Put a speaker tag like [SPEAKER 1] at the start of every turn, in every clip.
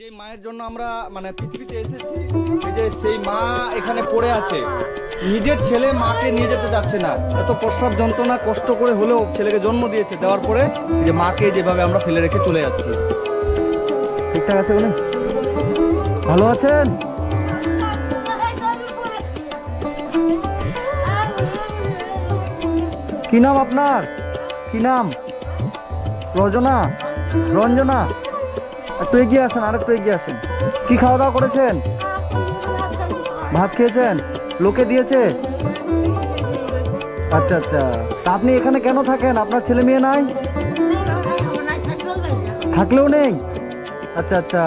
[SPEAKER 1] যে মায়ের জন্য আমরা মানে পৃথিবীতে এসেছি, এই যে সেই মা এখানে পড়ে আছে, নিজের ছেলে মাকে নিয়ে যেতে যাচ্ছে না। এত প্রসব যন্ত্রণা কষ্ট করে হলেও ছেলেকে জন্ম দিয়েছে, দেওয়ার পরে এই যে মাকে যেভাবে আমরা ফেলে রেখে চলে যাচ্ছি। ঠিকঠাক আছে উনি? ভালো আছেন? কি নাম আপনার? কি নাম? রজনা? রঞ্জনা? একটু এগিয়ে আসেন, আর একটু এগিয়ে আসেন। কি খাওয়া দাওয়া করেছেন? ভাত খেয়েছেন? লোকে দিয়েছে? আচ্ছা আচ্ছা। তা আপনি এখানে কেন থাকেন? আপনার ছেলে মেয়ে নাই? থাকলেও নেই? আচ্ছা আচ্ছা।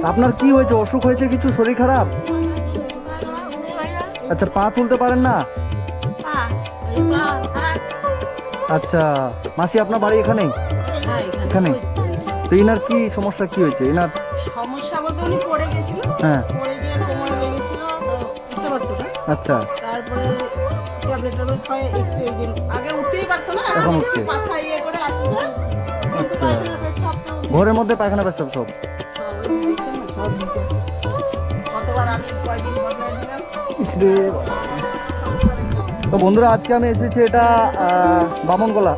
[SPEAKER 1] আপনার কি হয়েছে? অসুখ হয়েছে কিছু? শরীর খারাপ? আচ্ছা, পা তুলতে পারেন না? আচ্ছা। মাসি, আপনার বাড়ি এখানেই? এখানে। তো ইনার কি সমস্যা, কি হয়েছে ইনার?
[SPEAKER 2] সমস্যা বলতে উনি পড়ে গেছিল,
[SPEAKER 1] হ্যাঁ।
[SPEAKER 2] পড়ে গিয়ে কোমরে লেগেছিল, তো উঠতে পারতো না।
[SPEAKER 1] আচ্ছা।
[SPEAKER 2] তারপরে ট্যাবলেট খায়, একটু একদিন আগে উঠতেই পারতো না,
[SPEAKER 1] এখন উঠছে।
[SPEAKER 2] পাছা ইয়ে করে আসছে।
[SPEAKER 1] আচ্ছা। ঘরের মধ্যে পায়খানা পেশাব সব?
[SPEAKER 2] কতবার আমি কয়দিন বদলাই দিলাম।
[SPEAKER 1] তো বন্ধুরা, আজকে আমি এসেছি এটা বামনগোলা,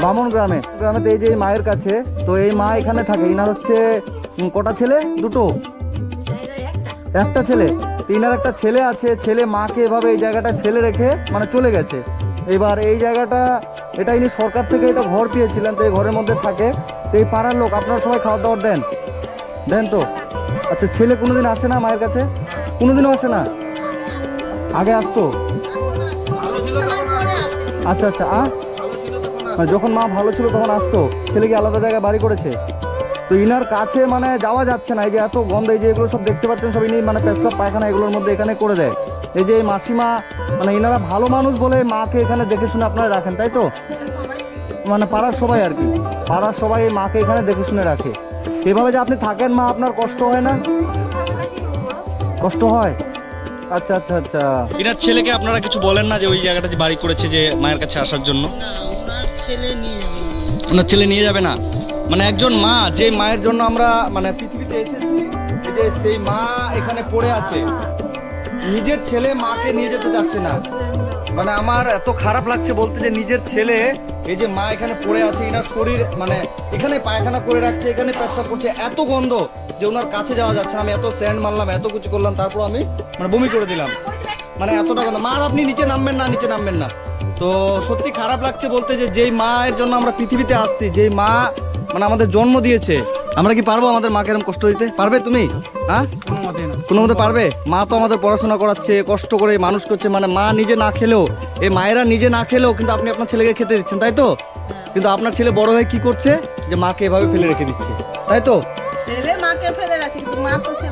[SPEAKER 1] বামন গ্রামে। গ্রামেতে এই যে এই মায়ের কাছে, তো এই মা এখানে থাকে। ইনার হচ্ছে কটা ছেলে? দুটো? একটা ছেলে। ইনার একটা ছেলে আছে, ছেলে মাকে এভাবে এই জায়গাটায় ফেলে রেখে মানে চলে গেছে। এবার এই জায়গাটা, এটা ইনি সরকার থেকে এটা ঘর পেয়েছিলেন, তো এই ঘরের মধ্যে থাকে। তো এই পাড়ার লোক, আপনারা সবাই খাওয়া দাওয়ার দেন? দেন তো? আচ্ছা, ছেলে কোনোদিন আসে না মায়ের কাছে? কোনোদিনও আসে না? আগে আসতো? আচ্ছা আচ্ছা। যখন মা ভালো ছিল তখন আসতো? ছেলে কি আলাদা জায়গায় বাড়ি করেছে? তো ইনার কাছে মানে যাওয়া যাচ্ছে না। এই যে এত গন্ধ, এই যে এগুলো সব দেখতে পাচ্ছেন সব ইনি মানে পেশাব পায়খানা এগুলোর মধ্যে এখানে করে দেয়। এই যে এই মাসিমা, মানে ইনারা ভালো মানুষ বলে মাকে এখানে দেখে শুনে আপনারা রাখেন, তাই তো? মানে পাড়ার সবাই আর কি, পাড়ার সবাই এই মাকে এখানে দেখে শুনে রাখে। এভাবে যে আপনি থাকেন মা, আপনার কষ্ট হয় না? কষ্ট হয়? আচ্ছা আচ্ছা আচ্ছা। ইনার ছেলেকে আপনারা কিছু বলেন না যে ওই জায়গাটা যে বাড়ি করেছে যে মায়ের কাছে আসার জন্য?
[SPEAKER 2] না, ওনার ছেলে নিয়ে যাবে।
[SPEAKER 1] ওনার ছেলে নিয়ে যাবে না? মানে একজন মা, যে মায়ের জন্য আমরা মানে পৃথিবীতে এসেছি, এই যে সেই মা এখানে পড়ে আছে, নিজের ছেলে মাকে নিয়ে যেতে যাচ্ছে না। মানে আমার এত খারাপ লাগছে বলতে, যে নিজের ছেলে, এই যে মা এখানে পড়ে আছে, এনার শরীর মানে এখানে পায়খানা করে রাখছে, এখানে পেশাব করছে, এত গন্ধ যে ওনার কাছে যাওয়া যাচ্ছে না। আমি এত স্যান্ড মারলাম, এত কিছু করলাম, তারপর আমি মানে বমি করে দিলাম। মানে এতটা গন্ধ। মা, আপনি নিচে নামবেন না, নিচে নামবেন না। তো সত্যি খারাপ লাগছে বলতে, যে যেই মায়ের জন্য আমরা পৃথিবীতে আসছি, যেই মা মানে আমাদের জন্ম দিয়েছে, আমরা কি পারবো আমাদের মাকে এরকম কষ্ট দিতে? পারবে তুমি? হ্যাঁ, কোনো মতে পারবে? মা তো আমাদের পড়াশোনা করাচ্ছে, কষ্ট করে মানুষ করছে। মানে মা নিজে না খেলেও, এই মায়েরা নিজে না খেলেও কিন্তু আপনি আপনার ছেলেকে খেতে দিচ্ছেন, তাই তো? কিন্তু আপনার ছেলে বড় হয়ে কি করছে, যে মাকে এভাবে ফেলে রেখে দিচ্ছে, তাই তো?
[SPEAKER 2] ছেলে মাকে ফেলে রাখছে, কিন্তু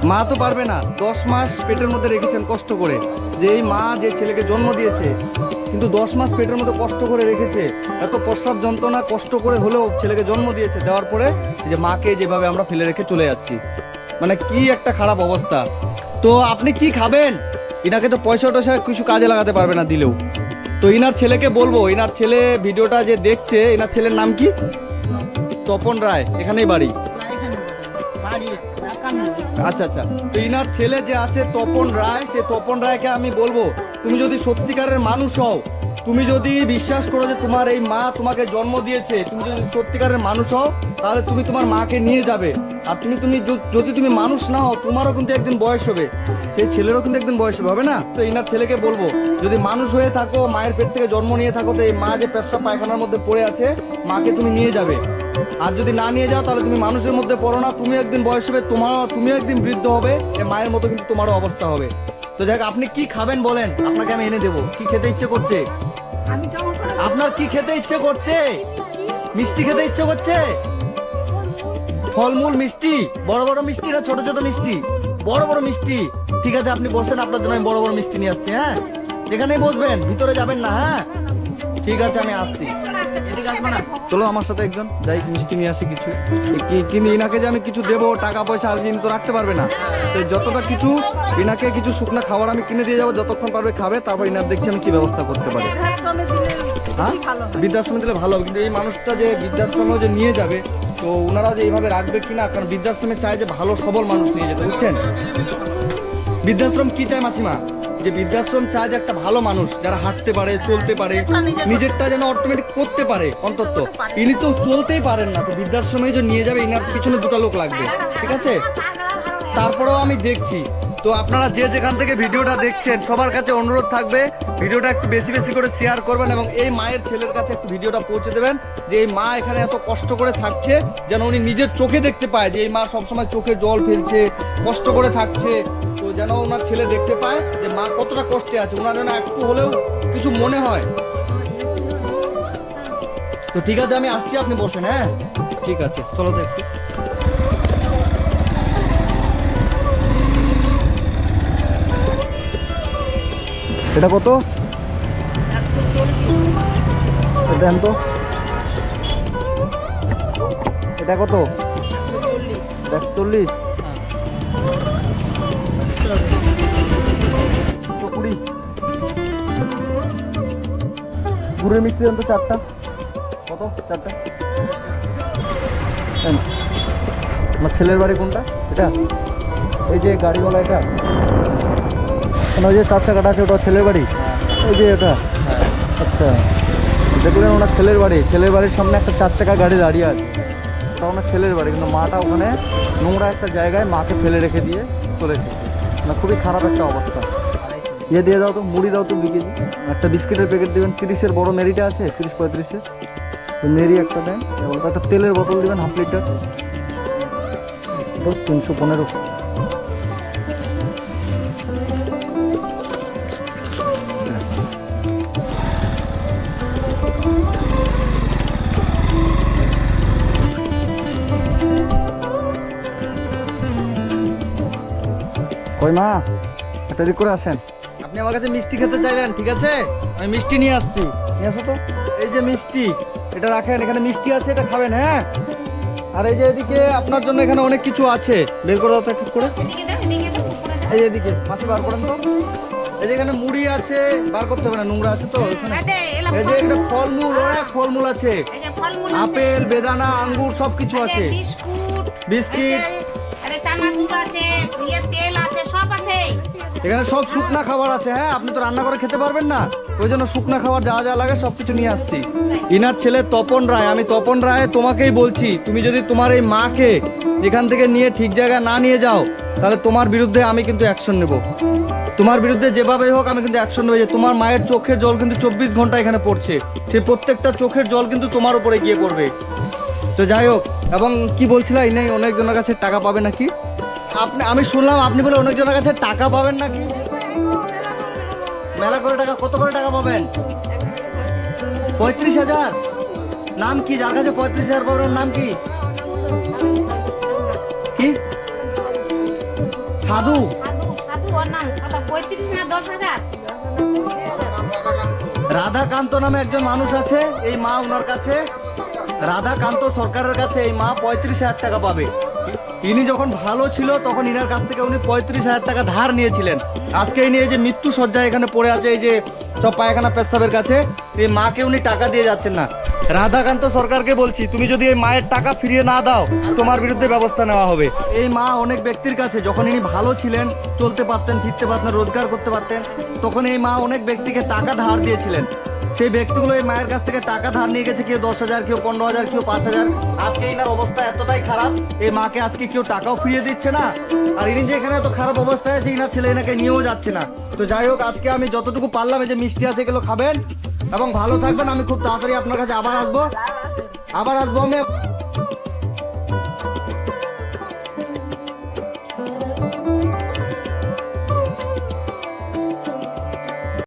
[SPEAKER 1] মা তো পারবে না। 10 মাস পেটের মধ্যে রেখেছেন কষ্ট করে, যে এই মা যে ছেলেকে জন্ম দিয়েছে, কিন্তু 10 মাস পেটের মধ্যে কষ্ট করে রেখেছে, এত প্রসব যন্ত্রণা কষ্ট করে হলেও ছেলেকে জন্ম দিয়েছে, দেওয়ার পরে যে মাকে যেভাবে আমরা ফেলে রেখে চলে যাচ্ছি, মানে কি একটা খারাপ অবস্থা। তো আপনি কি খাবেন? ইনাকে তো পয়সা টয়সা কিছু কাজে লাগাতে পারবে না দিলেও। তো ইনার ছেলেকে বলবো, ইনার ছেলে ভিডিওটা যে দেখছে, ইনার ছেলের নাম কি? তপন রায়, এখানেই বাড়ি? আচ্ছা আচ্ছা। তো ইনার ছেলে যে আছে তপন রায়, সে তপন রায়কে আমি বলবো, তুমি যদি সত্যিকারের মানুষ হও, তুমি যদি বিশ্বাস করো যে তোমার এই মা তোমাকে জন্ম দিয়েছে, তুমি যদি সত্যিকারের মানুষ হও, তাহলে তুমি তোমার মাকে নিয়ে যাবে। আর যদি তুমি মানুষ না হও, তোমারও কিন্তু একদিন বয়স হবে, সেই ছেলেরও কিন্তু একদিন বয়স হবে না? তো ইনার ছেলেকে বলবো, যদি মানুষ হয়ে থাকো, মায়ের পেট থেকে জন্ম নিয়ে থাকো, তো এই মা যে পেশাব পায়খানার মধ্যে পড়ে আছে, মাকে তুমি নিয়ে যাবে। আর যদি না নিয়ে যাও, তাহলে তুমি মানুষের মধ্যে পড়ো না, তুমি একদিন বয়স হবে, তুমিও একদিন বৃদ্ধ হবে, এই মায়ের মতো কিন্তু তোমারও অবস্থা হবে। তো যাই হোক, আপনি কি খাবেন বলেন, আপনাকে আমি এনে দেবো। কি খেতে ইচ্ছে করছে আপনার? কি খেতে ইচ্ছে করছে? মিষ্টি খেতে ইচ্ছে করছে? ফলমূল মিষ্টি? বড় বড় মিষ্টি না ছোট ছোট মিষ্টি? বড় বড় মিষ্টি। ঠিক আছে, আপনি বসেন, আপনার জন্য আমি বড় বড় মিষ্টি নিয়ে আসছি। হ্যাঁ, এখানেই বসবেন, ভিতরে যাবেন না। হ্যাঁ ঠিক আছে, আমি আসছি। চলো আমার সাথে একজন যাই, মিষ্টি নিয়ে আসি কিছু। কিন্তু ইনাকে যে আমি কিছু দেবো, টাকা পয়সা আর তো রাখতে পারবে না। তো যতটা কিছু ইনাকে কিছু শুকনা খাবার আমি কিনে দিয়ে যাবো, যতক্ষণ পারবে খাবে, তারপর ইনার দেখছি আমি কি ব্যবস্থা করতে পারি। হ্যাঁ
[SPEAKER 2] সেটাই ভালো হয়।
[SPEAKER 1] বৃদ্ধাশ্রমে দিলে ভালো হবে, কিন্তু এই মানুষটা যে বৃদ্ধাশ্রমেও যে নিয়ে যাবে, তো ওনারা যে এইভাবে রাখবে কিনা, কারণ বৃদ্ধাশ্রমে চায় যে ভালো সবল মানুষ নিয়ে যেতে, বুঝছেন? বৃদ্ধাশ্রম কি চায় মাসিমা, যে বৃদ্ধাশ্রম চায় যে একটা ভালো মানুষ যারা হাঁটতে পারে, চলতে পারে, নিজেরটা যেন অটোমেটিক করতে পারে অন্তত। ইনি তো চলতেই পারেন না, তো বৃদ্ধাশ্রমে যে নিয়ে যাবে ইনার পিছনে দুটো লোক লাগবে, ঠিক আছে? তারপরেও আমি দেখছি। তো আপনারা যে যেখান থেকে ভিডিওটা দেখছেন সবার কাছে অনুরোধ থাকবে ভিডিওটা একটু বেশি বেশি করে শেয়ার করবেন, এবং এই মায়ের ছেলের কাছে একটু ভিডিওটা পৌঁছে দেবেন, যে এই মা এখানে এত কষ্ট করে থাকছে, যেন উনি নিজের চোখে দেখতে পায় যে এই মা সবসময় চোখে জল ফেলছে, কষ্ট করে থাকছে। তো যেন ওনার ছেলে দেখতে পায় যে মা কতটা কষ্টে আছে, ওনার যেন একটু হলেও কিছু মনে হয়। তো ঠিক আছে, আমি আসছি, আপনি বসেন। হ্যাঁ ঠিক আছে, চলো তো একটু। এটা কত? দেন তো, এটা কত? 140, 120। গুড়ের মিষ্টি দেন তো 4টা। কত 4টা? দেন। আমার ছেলের বাড়ি কোনটা? এটা এই যে গাড়িওয়ালা, এটা ওই যে 4 চাকাটা আছে, ওটা ছেলের বাড়ি? ওই যে ওটা? আচ্ছা, দেখলেন ওনার ছেলের বাড়ি। ছেলের বাড়ির সামনে একটা 4 চাকা গাড়ি দাঁড়িয়ে আছে, ওটা ওনার ছেলের বাড়ি। কিন্তু মাটা ওখানে নোংরা একটা জায়গায় মাকে ফেলে রেখে দিয়ে চলে এসেছে। না, খুবই খারাপ একটা অবস্থা। ইয়ে দিয়ে দাও তো, মুড়ি দাও তো 2 কেজি। একটা বিস্কিটের প্যাকেট দেবেন, 30-এর বড় মেরিটা আছে, 30-35-এর মেরি একটা দেন, এবং একটা তেলের বোতল দেবেন 1/2 লিটার, 315। কই মা, একটা দিক করে আসেন। আপনি আমার কাছে মিষ্টি খেতে চাইলেন, ঠিক আছে, আমি মিষ্টি নিয়ে আসছি। নিয়ে আসো তো। এই যে মিষ্টি, এটা রাখেন, এখানে মিষ্টি আছে, এটা খাবেন। হ্যাঁ, আর এই যে এদিকে আপনার জন্য এখানে অনেক কিছু আছে, বের করে দাও তো ঠিক করে। এই যে এদিকে মাসে বার করেন তো। এই যে এখানে মুড়ি আছে, বার করতে হবে না, নোংরা আছে তো এখানে। এই যে এখানে ফলমূল, অনেক ফলমূল আছে, আপেল, বেদানা, আঙ্গুর সব কিছু আছে, বিস্কিট, এখানে সব শুকনা খাবার আছে। হ্যাঁ, আপনি তো রান্না করে খেতে পারবেন না, ওই জন্য শুকনা খাবার যা যা লাগে সবকিছু নিয়ে আসছি। ইনার ছেলে তপন রায়, আমি তপন রায় তোমাকেই বলছি, তুমি যদি তোমার এই মাকে এখান থেকে নিয়ে ঠিক জায়গায় না নিয়ে যাও, তাহলে তোমার বিরুদ্ধে আমি কিন্তু অ্যাকশন নেব। তোমার বিরুদ্ধে যেভাবেই হোক আমি কিন্তু অ্যাকশন নেব। যে তোমার মায়ের চোখের জল কিন্তু 24 ঘন্টা এখানে পড়ছে, সেই প্রত্যেকটা চোখের জল কিন্তু তোমার উপরে গিয়ে পড়বে। তো যাই হোক, এবং কি বলছিলা, ইনি অনেকজনের কাছে টাকা পাবে নাকি? আমি শুনলাম আপনি বলে অনেকজনের কাছে টাকা পাবেন নাকি? মেলা করে টাকা, কত করে টাকা পাবেন? 35,000। নাম কি যার কাছে 35,000 পাবেন? নাম কি? কি সাধু? রাধাকান্ত নামে একজন মানুষ আছে, এই মা ওনার কাছে, রাধাকান্ত সরকারের কাছে এই মা 35,000 টাকা পাবে। ইনি যখন ভালো ছিল তখন ইনার কাছ থেকে উনি 35,000 টাকা ধার নিয়েছিলেন। আজকে ইনি এই যে মৃত্যু শয্যায় এখানে পড়ে আছে, এই যে সব পায়খানা পেশাবের কাছে, এই মাকে উনি টাকা দিয়ে যাচ্ছেন না। রাধাকান্ত সরকারকে বলছি, তুমি যদি এই মায়ের টাকা ফিরিয়ে না দাও, তোমার বিরুদ্ধে ব্যবস্থা নেওয়া হবে। এই মা অনেক ব্যক্তির কাছে, যখন ইনি ভালো ছিলেন, চলতে পারতেন, ফিরতে পারতেন, রোজগার করতে পারতেন, তখন এই মা অনেক ব্যক্তিকে টাকা ধার দিয়েছিলেন। সেই ব্যক্তিগুলো এই মায়ের কাছ থেকে টাকা ধার নিয়ে গেছে, কেউ 10,000, কেউ 15,000, কেউ 5,000। আজকে ইনার অবস্থা এতটাই খারাপ, এই মাকে আজকে কেউ টাকাও ফিরিয়ে দিচ্ছে না, আর ইনি যে এখানে এত খারাপ অবস্থায় আছে, ইনার ছেলে এনাকে নিয়েও যাচ্ছে না। তো যাই হোক, আজকে আমি যতটুকু পারলাম, এই যে মিষ্টি আছে এগুলো খাবেন এবং ভালো থাকবেন। আমি খুব তাড়াতাড়ি আপনার কাছে আবার আসবো আমি।